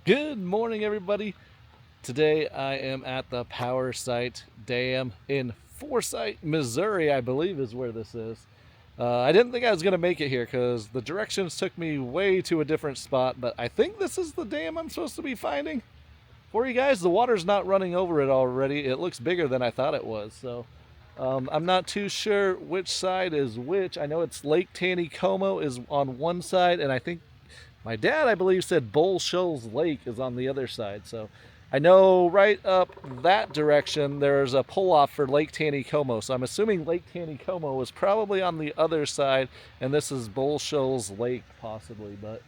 Good morning, everybody. Today I am at the Powersite Dam in Forsyth, Missouri, I believe is where this is. I didn't think I was going to make it here because the directions took me way to a different spot, but I think this is the dam I'm supposed to be finding. For you guys, the water's not running over it already. It looks bigger than I thought it was, so I'm not too sure which side is which. I know it's Lake Taneycomo is on one side, and I think my dad, I believe, said Bull Shoals Lake is on the other side. So I know right up that direction there's a pull off for Lake Taneycomo. So I'm assuming Lake Taneycomo was probably on the other side, and this is Bull Shoals Lake, possibly. But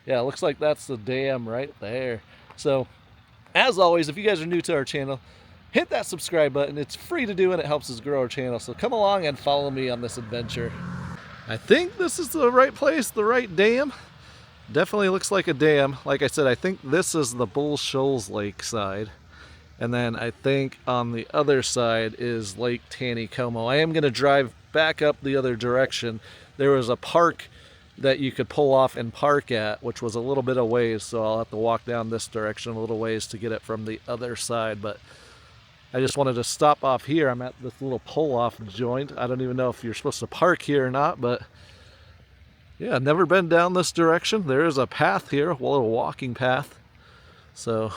yeah, it looks like that's the dam right there. So, as always, if you guys are new to our channel, hit that subscribe button. It's free to do and it helps us grow our channel. So come along and follow me on this adventure. I think this is the right place, the right dam. Definitely looks like a dam. Like I said, I think this is the Bull Shoals Lake side. And then I think on the other side is Lake Taneycomo. I am going to drive back up the other direction. There was a park that you could pull off and park at, which was a little bit of ways, so I'll have to walk down this direction a little ways to get it from the other side. But I just wanted to stop off here. I'm at this little pull-off joint. I don't even know if you're supposed to park here or not, but yeah, never been down this direction. There is a path here, a little walking path. So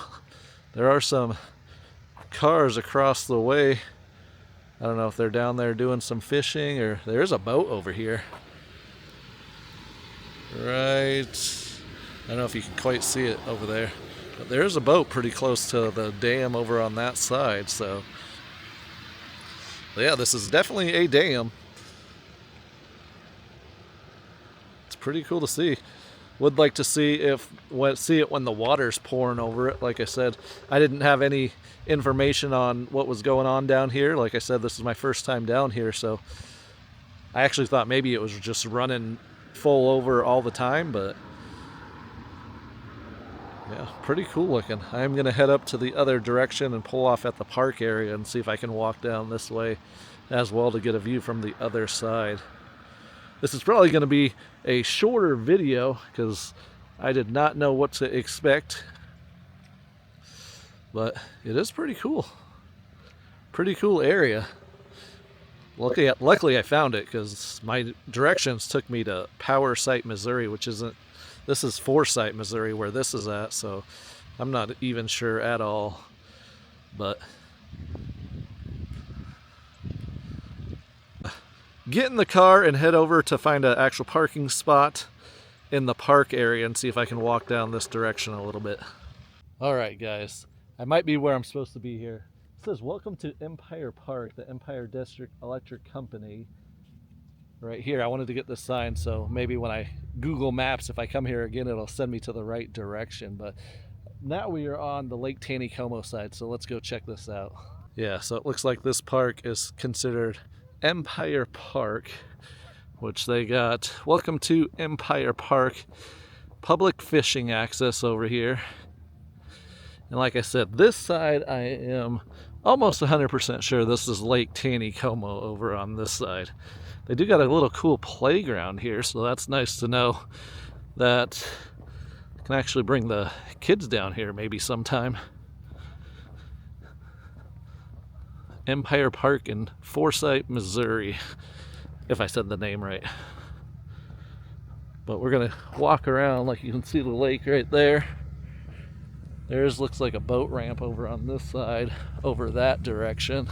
there are some cars across the way. I don't know if they're down there doing some fishing, or there's a boat over here. Right. I don't know if you can quite see it over there. But there's a boat pretty close to the dam over on that side. So yeah, this is definitely a dam. Pretty cool to see. Would like to see it when the water's pouring over it. Like I said, I didn't have any information on what was going on down here. Like I said, this is my first time down here, so I actually thought maybe it was just running full over all the time, but yeah, pretty cool looking. I'm gonna head up to the other direction and pull off at the park area and see if I can walk down this way as well to get a view from the other side. This is probably going to be a shorter video because I did not know what to expect. But it is pretty cool. Pretty cool area. Luckily I found it because my directions took me to Powersite, Missouri, which isn't... This is Forsyth, Missouri, where this is at, so I'm not even sure at all. But get in the car and head over to find an actual parking spot in the park area and see if I can walk down this direction a little bit. All right, guys, I might be where I'm supposed to be here. It says, welcome to Empire Park, the Empire District Electric Company. Right here, I wanted to get this sign, so maybe when I Google Maps, if I come here again, it'll send me to the right direction. But now we are on the Lake Taneycomo side, so let's go check this out. Yeah, so it looks like this park is considered Empire Park, which they got welcome to Empire Park, public fishing access over here. And like I said, this side I am almost 100% sure this is Lake Taneycomo over on this side. They do got a little cool playground here, so that's nice to know that I can actually bring the kids down here maybe sometime. Empire Park in Forsyth, Missouri, if I said the name right. But we're gonna walk around. Like you can see the lake right there. There's looks like a boat ramp over on this side, over that direction.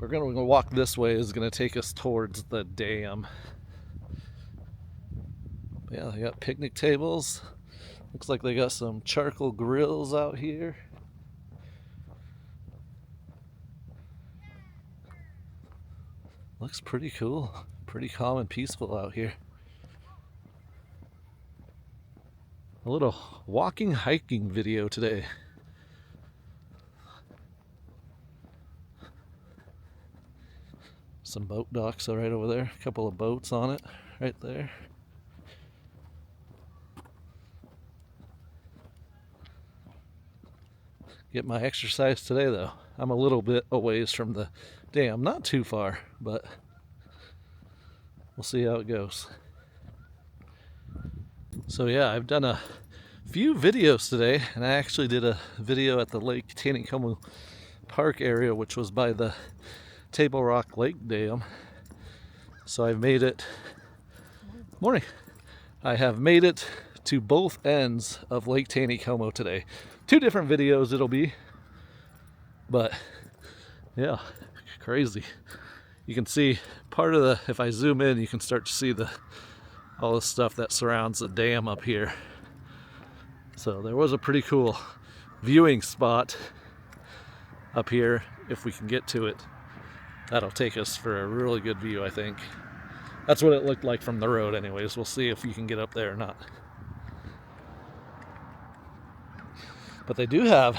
We're gonna walk this way. Is gonna take us towards the dam. Yeah, they got picnic tables. Looks like they got some charcoal grills out here. Looks pretty cool. Pretty calm and peaceful out here. A little walking hiking video today. Some boat docks right over there. A couple of boats on it right there. Get my exercise today though. I'm a little bit a ways from the dam. Not too far, but we'll see how it goes. So yeah, I've done a few videos today, and I actually did a video at the Lake Taneycomo Park area, which was by the Table Rock Lake Dam. So I've made it, morning, I have made it to both ends of Lake Taneycomo today. Two different videos it'll be, but yeah, crazy. You can see part of the, if I zoom in, you can start to see all the stuff that surrounds the dam up here. So there was a pretty cool viewing spot up here. If we can get to it, that'll take us for a really good view, I think. That's what it looked like from the road anyways. We'll see if you can get up there or not. But they do have,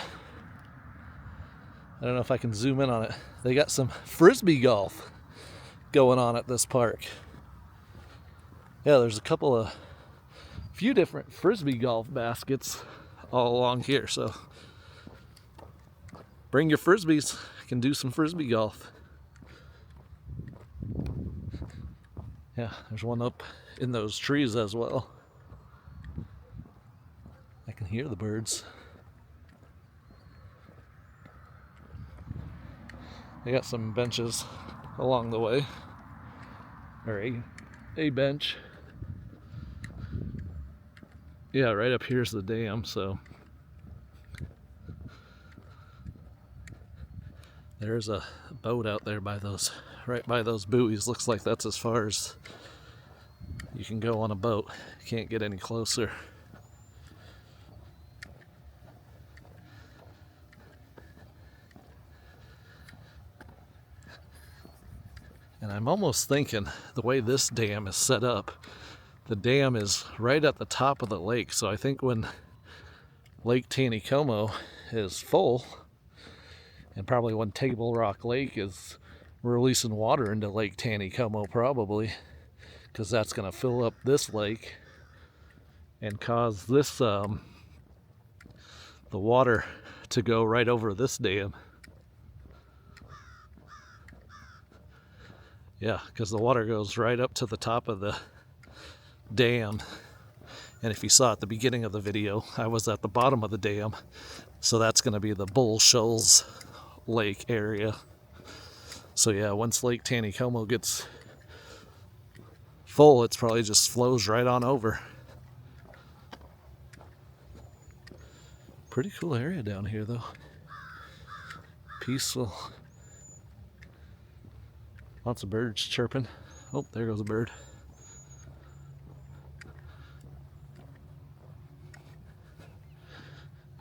I don't know if I can zoom in on it, they got some frisbee golf going on at this park. Yeah, there's a few different frisbee golf baskets all along here, so bring your frisbees, you can do some frisbee golf. Yeah, there's one up in those trees as well. I can hear the birds. They got some benches along the way, or a bench. Yeah, right up here's the dam, so there's a boat out there by those, right by those buoys. Looks like that's as far as you can go on a boat. Can't get any closer. And I'm almost thinking the way this dam is set up, the dam is right at the top of the lake. So I think when Lake Taneycomo is full, and probably when Table Rock Lake is releasing water into Lake Taneycomo, probably, because that's going to fill up this lake and cause this, the water to go right over this dam. Yeah, because the water goes right up to the top of the dam. And if you saw at the beginning of the video, I was at the bottom of the dam. So that's going to be the Bull Shoals Lake area. So yeah, once Lake Taneycomo gets full, it's probably just flows right on over. Pretty cool area down here though. Peaceful. Lots of birds chirping. Oh, there goes a bird.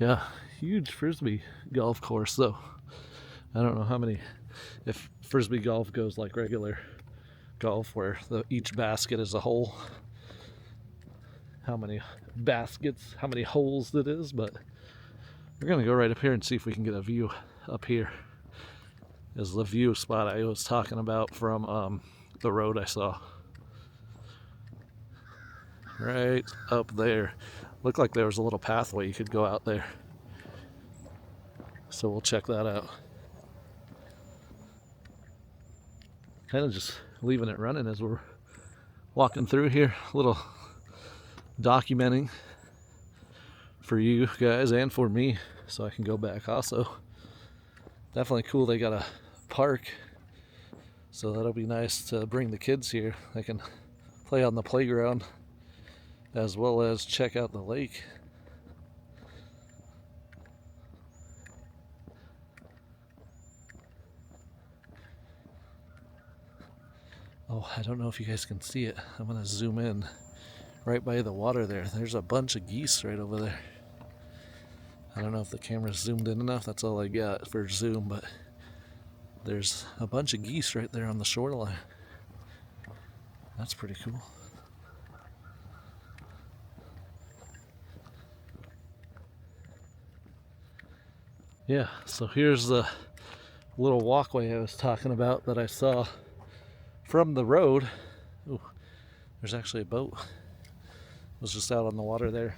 Yeah, huge frisbee golf course though. I don't know how many, if frisbee golf goes like regular golf where each basket is a hole, how many baskets, how many holes it is, but we're gonna go right up here and see if we can get a view up here. Is the view spot I was talking about from the road I saw. Right up there. Looked like there was a little pathway you could go out there. So we'll check that out. Kind of just leaving it running as we're walking through here. A little documenting for you guys and for me so I can go back also. Definitely cool they got a park, so that'll be nice to bring the kids here. They can play on the playground as well as check out the lake. Oh, I don't know if you guys can see it. I'm gonna zoom in right by the water there. There's a bunch of geese right over there. I don't know if the camera's zoomed in enough. That's all I got for zoom, but there's a bunch of geese right there on the shoreline. That's pretty cool. Yeah, so here's the little walkway I was talking about that I saw from the road. Ooh, there's actually a boat. It was just out on the water there.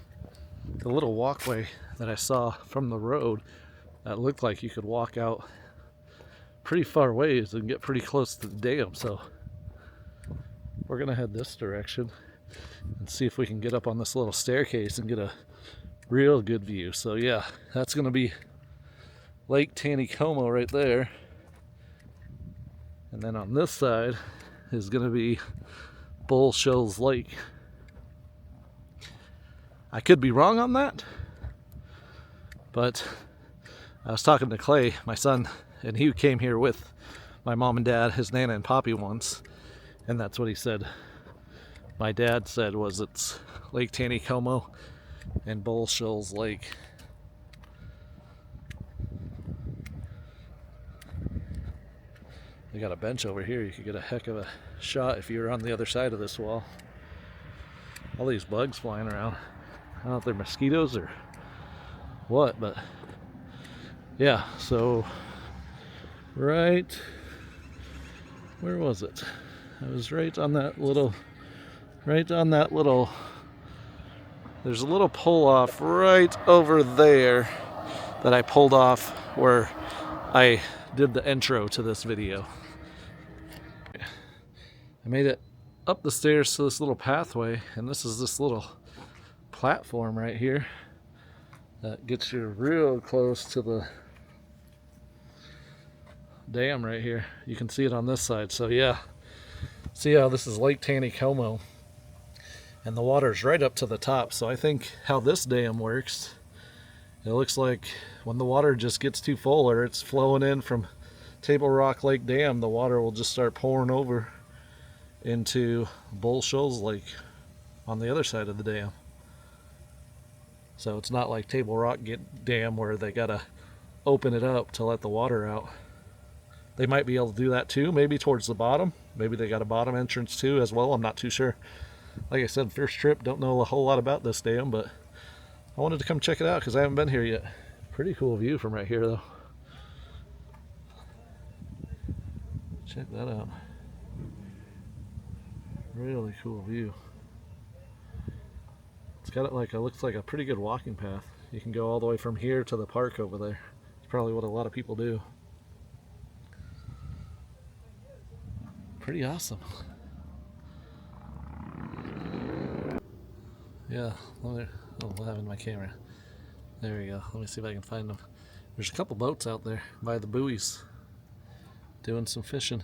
The little walkway that I saw from the road that looked like you could walk out pretty far ways and get pretty close to the dam. So we're gonna head this direction and see if we can get up on this little staircase and get a Real good view. So yeah, that's gonna be Lake Taneycomo right there. And then on this side is gonna be Bull Shoals Lake. I could be wrong on that, but I was talking to Clay, my son, and he came here with my mom and dad, his Nana and Poppy once, and that's what he said. My dad said was it's Lake Taneycomo and Bull Shoals Lake. We got a bench over here. You could get a heck of a shot if you were on the other side of this wall. All these bugs flying around. I don't know if they're mosquitoes or what, but yeah, so right, where was it? I was right on that little, there's a little pull off right over there that I pulled off where I did the intro to this video. I made it up the stairs to this little pathway, and this is this little platform right here that gets you real close to the dam right here. You can see it on this side. So yeah, see how this is Lake Taneycomo, and the water's right up to the top. So I think how this dam works, it looks like when the water just gets too full or it's flowing in from Table Rock Lake Dam, the water will just start pouring over into Bull Shoals Lake on the other side of the dam. So it's not like Table Rock Dam where they gotta open it up to let the water out. They might be able to do that too, maybe towards the bottom. Maybe they got a bottom entrance too as well. I'm not too sure. Like I said, first trip, don't know a whole lot about this dam, but I wanted to come check it out because I haven't been here yet. Pretty cool view from right here though. Check that out. Really cool view. It's got it like it looks like a pretty good walking path. You can go all the way from here to the park over there. It's probably what a lot of people do. Pretty awesome. Yeah, what happened to my camera? There we go. Let me see if I can find them. There's a couple boats out there by the buoys doing some fishing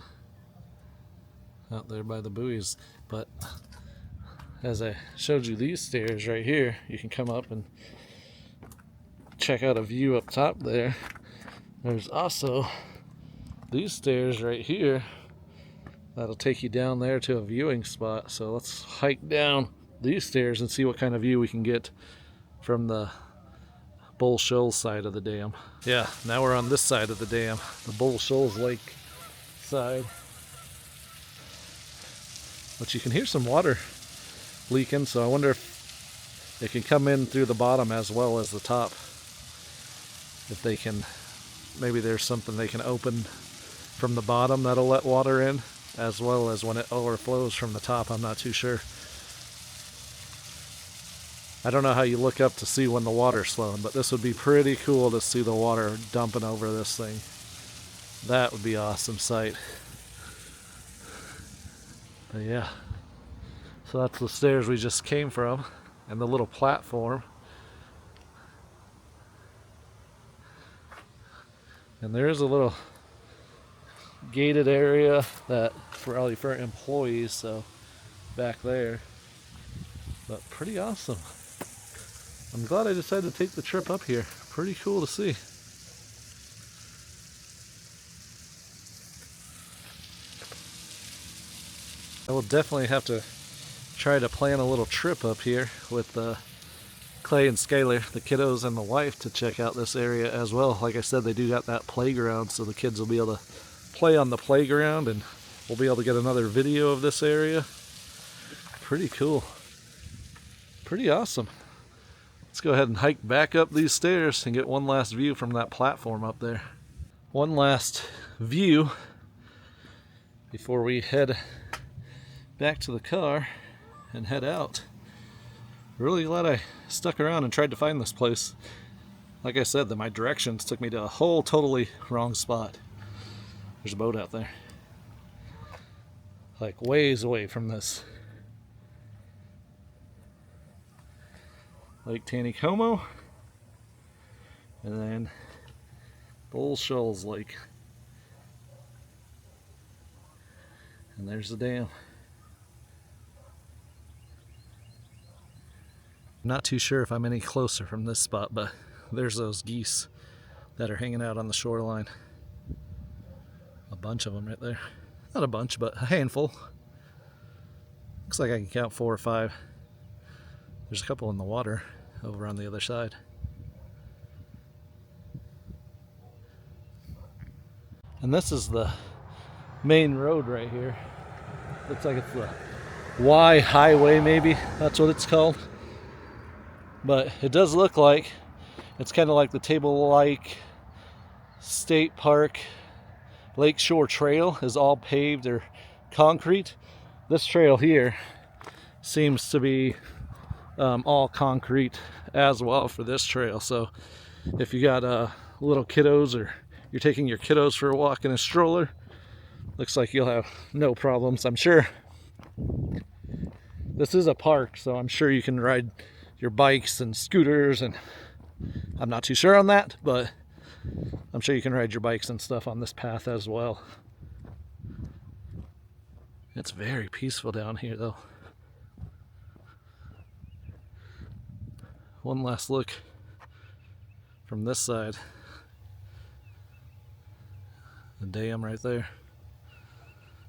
out there by the buoys. But as I showed you these stairs right here, you can come up and check out a view up top there. There's also these stairs right here that'll take you down there to a viewing spot. So let's hike down these stairs and see what kind of view we can get from the Bull Shoals side of the dam. Yeah, now we're on this side of the dam, the Bull Shoals Lake side. But you can hear some water leaking, so I wonder if it can come in through the bottom as well as the top. If they can, maybe there's something they can open from the bottom that'll let water in, as well as when it overflows from the top. I'm not too sure. I don't know how you look up to see when the water's flowing, but this would be pretty cool to see the water dumping over this thing. That would be an awesome sight. But yeah, so that's the stairs we just came from and the little platform. And there is a little gated area that probably for employees, so back there. But pretty awesome. I'm glad I decided to take the trip up here. Pretty cool to see. I will definitely have to try to plan a little trip up here with Clay and Skylar, the kiddos and the wife, to check out this area as well. Like I said, they do got that playground, so the kids will be able to play on the playground, and we'll be able to get another video of this area. Pretty cool. Pretty awesome. Let's go ahead and hike back up these stairs and get one last view from that platform up there. One last view before we head back to the car and head out. Really glad I stuck around and tried to find this place. Like I said, my directions took me to a whole totally wrong spot. There's a boat out there. Like ways away from this. Lake Taneycomo, and then Bull Shoals Lake. And there's the dam. Not too sure if I'm any closer from this spot, but there's those geese that are hanging out on the shoreline. A bunch of them right there. Not a bunch, but a handful. Looks like I can count 4 or 5. There's a couple in the water over on the other side. And this is the main road right here. Looks like it's the Y Highway, maybe. That's what it's called. But it does look like it's kind of like the Table Lake State Park Lakeshore Trail is all paved or concrete. This trail here seems to be all concrete as well for this trail. So if you got little kiddos, or you're taking your kiddos for a walk in a stroller, looks like you'll have no problems. I'm sure this is a park, so I'm sure you can ride your bikes and scooters, and I'm not too sure on that, but I'm sure you can ride your bikes and stuff on this path as well. It's very peaceful down here though. One last look from this side. The dam right there.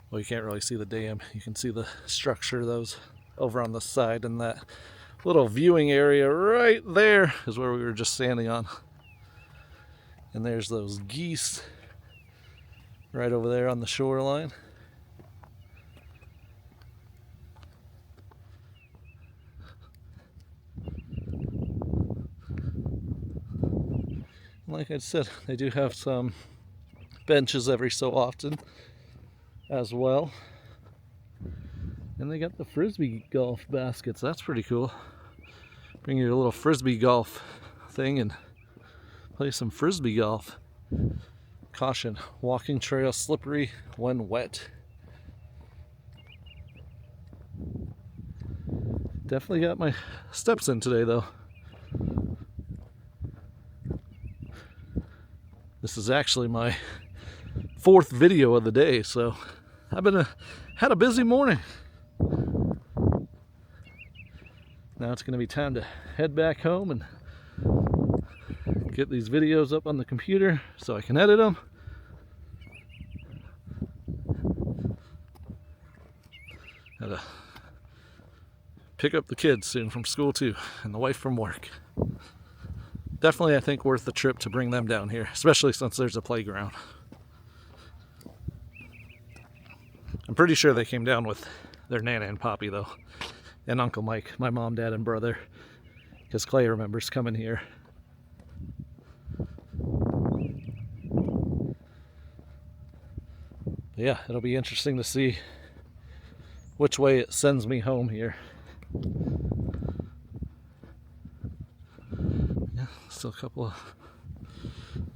Well, you can't really see the dam. You can see the structure of those over on the side, and that little viewing area right there is where we were just standing on. And there's those geese right over there on the shoreline. Like I said, they do have some benches every so often as well. And they got the frisbee golf baskets. That's pretty cool. Bring your little frisbee golf thing and play some frisbee golf. Caution, walking trail slippery when wet. Definitely got my steps in today though. This is actually my 4th video of the day, so I've had a busy morning. Now it's going to be time to head back home and get these videos up on the computer so I can edit them. Gotta pick up the kids soon from school too, and the wife from work. Definitely, I think, worth the trip to bring them down here, especially since there's a playground. I'm pretty sure they came down with their Nana and Poppy though, and Uncle Mike, my mom, dad, and brother, because Clay remembers coming here. But yeah, it'll be interesting to see which way it sends me home here. Yeah, still a couple of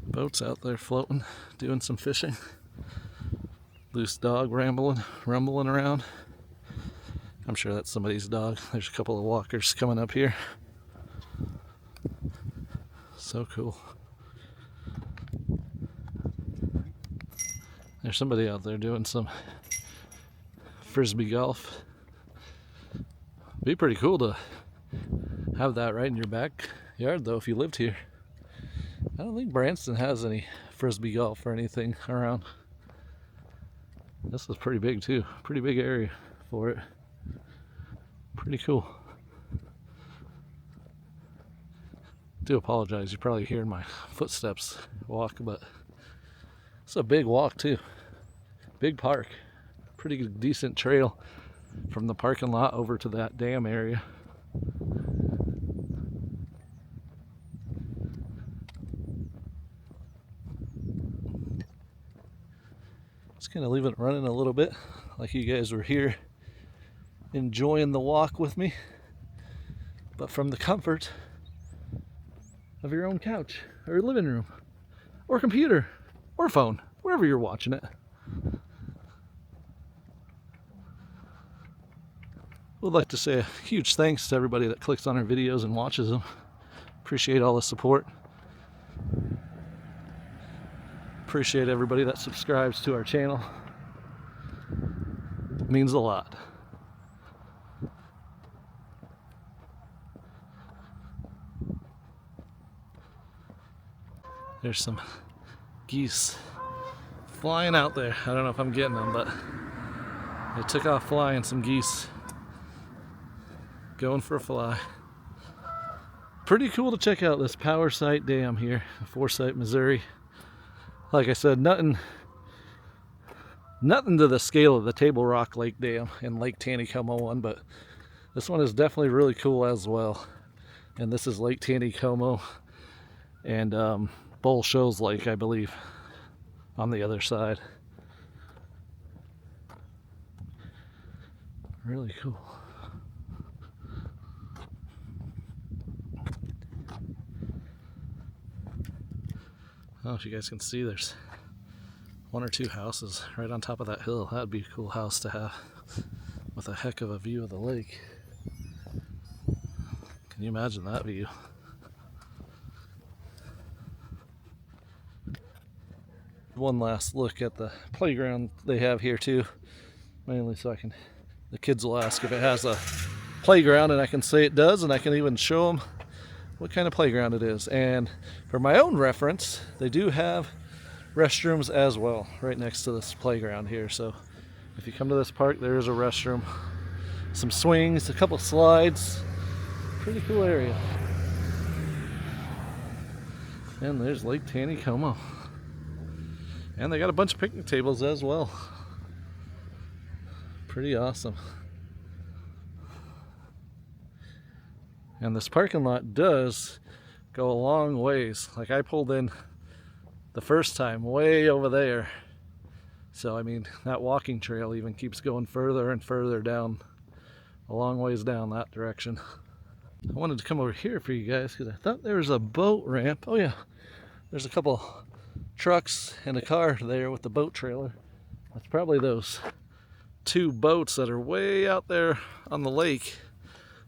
boats out there floating, doing some fishing. Loose dog rumbling around. I'm sure that's somebody's dog. There's a couple of walkers coming up here. So cool. There's somebody out there doing some frisbee golf. Be pretty cool to have that right in your backyard though if you lived here. I don't think Branson has any frisbee golf or anything around. This is pretty big too. Pretty big area for it. Pretty cool. Do apologize. You're probably hearing my footsteps walk, but it's a big walk too. Big park. Pretty decent trail from the parking lot over to that dam area. Just gonna leave it running a little bit, like you guys were here enjoying the walk with me, but from the comfort of your own couch or living room or computer or phone, wherever you're watching it. Would like to say a huge thanks to everybody that clicks on our videos and watches them. Appreciate all the support. Appreciate everybody that subscribes to our channel. It means a lot. There's some geese flying out there. I don't know if I'm getting them, but they took off flying, some geese. Going for a fly. Pretty cool to check out this Powersite Dam here in Forsyth, Missouri. Like I said, nothing to the scale of the Table Rock Lake Dam and Lake Taneycomo one, but this one is definitely really cool as well. And this is Lake Taneycomo and Bull Shoals Lake, I believe, on the other side. Really cool. I don't know if you guys can see, there's one or two houses right on top of that hill. That'd be a cool house to have with a heck of a view of the lake. Can you imagine that view? One last look at the playground they have here too, mainly so the kids will ask if it has a playground, and I can say it does, and I can even show them what kind of playground it is. And for my own reference, they do have restrooms as well right next to this playground here. So if you come to this park, there is a restroom, some swings, a couple slides. Pretty cool area. And there's Lake Taneycomo. And they got a bunch of picnic tables as well. Pretty awesome. And this parking lot does go a long ways. Like, I pulled in the first time way over there. So I mean, that walking trail even keeps going further and further down, a long ways down that direction. I wanted to come over here for you guys because I thought there was a boat ramp. Oh yeah, there's a couple trucks and a car there with the boat trailer. That's probably those two boats that are way out there on the lake.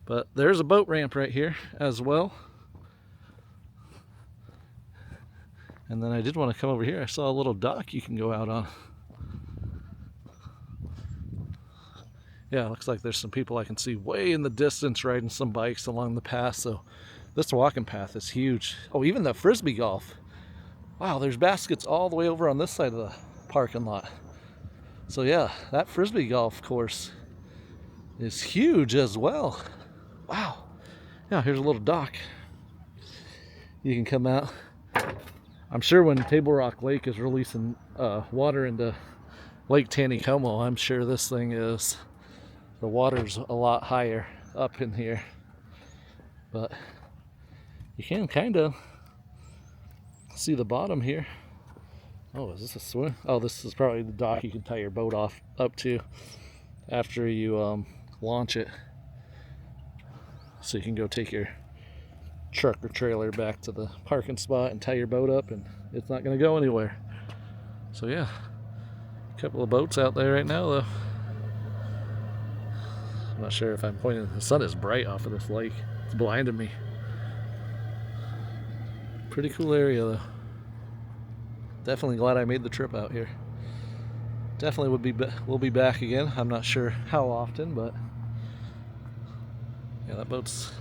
But there's a boat ramp right here as well. And then I did want to come over here. I saw a little dock you can go out on. Yeah, it looks like there's some people I can see way in the distance riding some bikes along the path. So this walking path is huge. Oh, even the frisbee golf. Wow, there's baskets all the way over on this side of the parking lot. So yeah, that frisbee golf course is huge as well. Wow. Yeah, here's a little dock. You can come out. I'm sure when Table Rock Lake is releasing water into Lake Taneycomo, I'm sure this thing is, the water's a lot higher up in here. But you can kind of see the bottom here. Oh, is this a swim? Oh, this is probably the dock you can tie your boat off up to after you launch it. So you can go take your truck or trailer back to the parking spot and tie your boat up, and it's not going to go anywhere. So yeah, a couple of boats out there right now though. I'm not sure if I'm pointing. The sun is bright off of this lake. It's blinding me. Pretty cool area though. Definitely glad I made the trip out here. Definitely we'll be back again. I'm not sure how often, but yeah, that boat's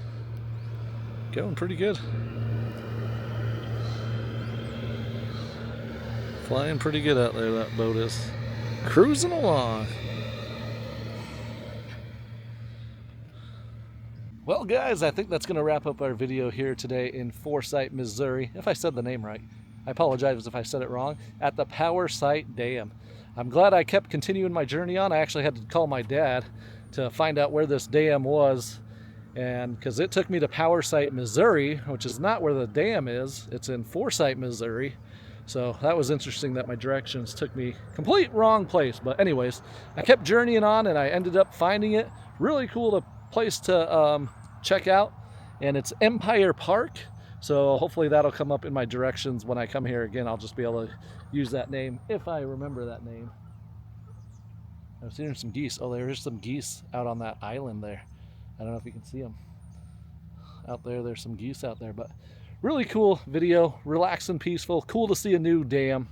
going pretty good. Flying pretty good out there, that boat is. Cruising along. Well guys, I think that's going to wrap up our video here today in Forsyth, Missouri. If I said the name right. I apologize if I said it wrong. At the Powersite Dam. I'm glad I kept continuing my journey on. I actually had to call my dad to find out where this dam was, and because it took me to Powersite, Missouri, which is not where the dam is. It's in Forsyth, Missouri. So that was interesting that my directions took me complete wrong place. But anyways, I kept journeying on and I ended up finding it. Really cool place to check out, and it's Empire Park. So hopefully that'll come up in my directions when I come here again. I'll just be able to use that name if I remember that name. I was hearing some geese. Oh, there's some geese out on that island there. I don't know if you can see them out there. There's some geese out there, but really cool video, relaxing, peaceful. Cool to see a new dam,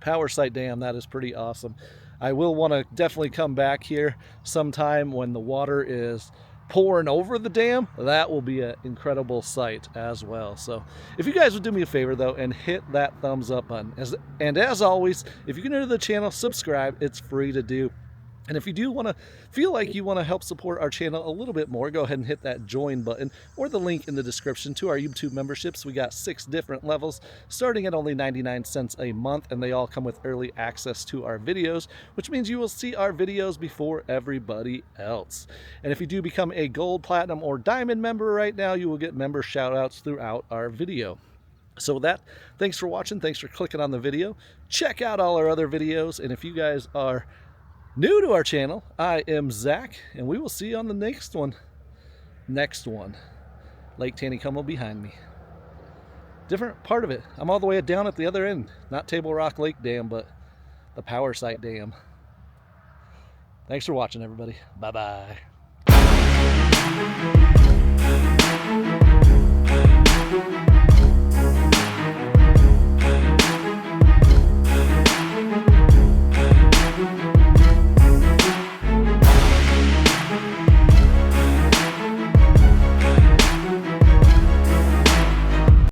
Powersite Dam. That is pretty awesome. I will want to definitely come back here sometime when the water is pouring over the dam. That will be an incredible sight as well. So if you guys would do me a favor though and hit that thumbs up button, and as always, if you're new to the channel, subscribe. It's free to do. And if you do want to feel like you want to help support our channel a little bit more, go ahead and hit that join button or the link in the description to our YouTube memberships. We got 6 different levels starting at only 99 cents a month, and they all come with early access to our videos, which means you will see our videos before everybody else. And if you do become a gold, platinum, or diamond member right now, you will get member shout outs throughout our video. So with that, thanks for watching. Thanks for clicking on the video. Check out all our other videos. And if you guys are new to our channel, I am Zach, and we will see you on the next one. Lake Taneycomo behind me. Different part of it. I'm all the way down at the other end. Not Table Rock Lake Dam, but the Powersite Dam. Thanks for watching, everybody. Bye-bye.